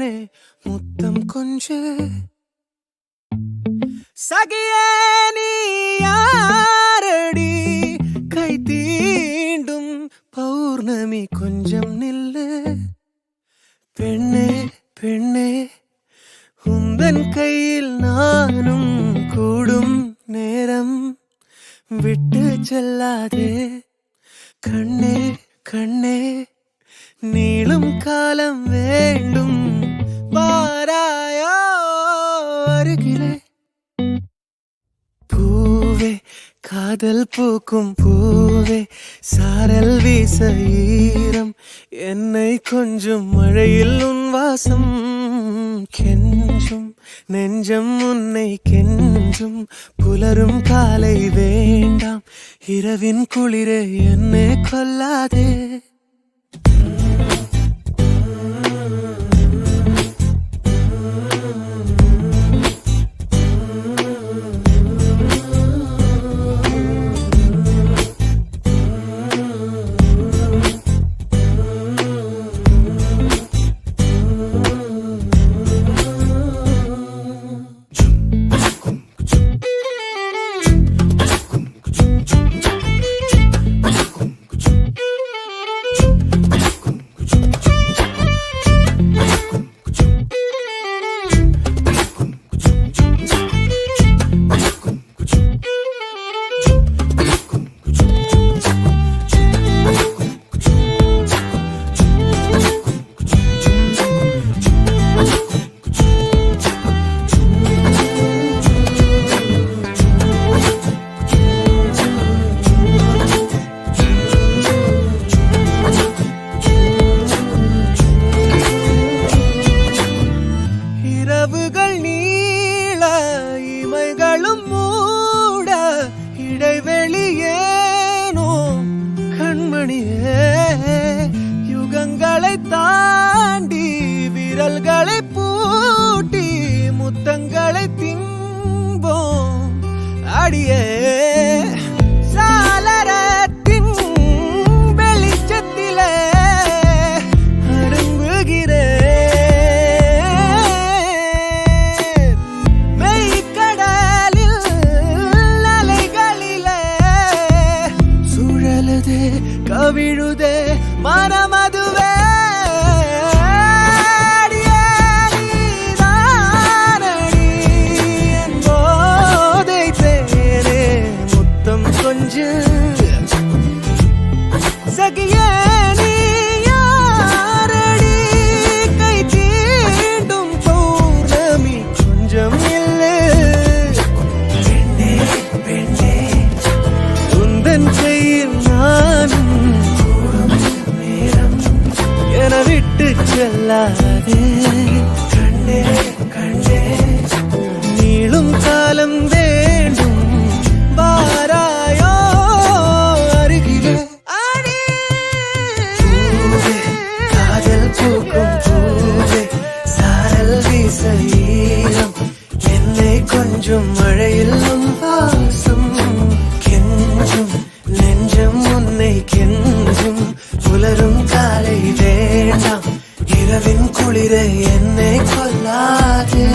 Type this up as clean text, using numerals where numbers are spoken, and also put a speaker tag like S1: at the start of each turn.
S1: பெண்ணே முத்தம் கொஞ்சு சகியே நீ யாரடி கை தீண்டும் பௌர்ணமி கொஞ்சம் நில்லு பெண்ணே பெண்ணே உந்தன் கையில் நானும் கூடும் நேரம் விட்டு செல்லாதே கண்ணே கண்ணே நீளும் காலம் வேண்டும் பாராயோ அருகிலே பூவே காதல் பூக்கும் பூவே சாரல் வீச ஈரம் என்னை கொஞ்சம் மழையில் உன் வாசம் கெஞ்சும் நெஞ்சம் உன்னை கெஞ்சும் புலரும் காலை வேண்டாம் இரவின் குளிரே என்னை கொல்லாதே யுகங்களை தாண்டி விரல்களை பூட்டி முத்தங்களை திம்போம் அடியே சாளரத்தின் வெளிச்சத்திலே அரும்புகிறேன் மெய்க்கடலில் அலைகளிலே சுழலுதே கவிழுதே மனமதுவே போதை தேனே முத்தம் கொஞ்சு சகியே நீ யாரடி கை தீண்டும் பௌர்ணமி கொஞ்சம் இல்லை பெண்ணே பெண்ணே உந்தன் கையில் நானும் என விட்டு செல்லாதே கண்ணே கண்ணே நீளும் காலம் வேண்டும் பாராயோ அருகிலே பூவே காதல் பூக்கும் பூவே சாரல் வீச ஈரம் என்னை கொஞ்சம் மழையில் வாசம் கெஞ்சும் நெஞ்சம் உன்னை கெஞ்சும் புலரும் காலை வேண்டாம் இரவின் குளிரை என்னை கொல்லாதே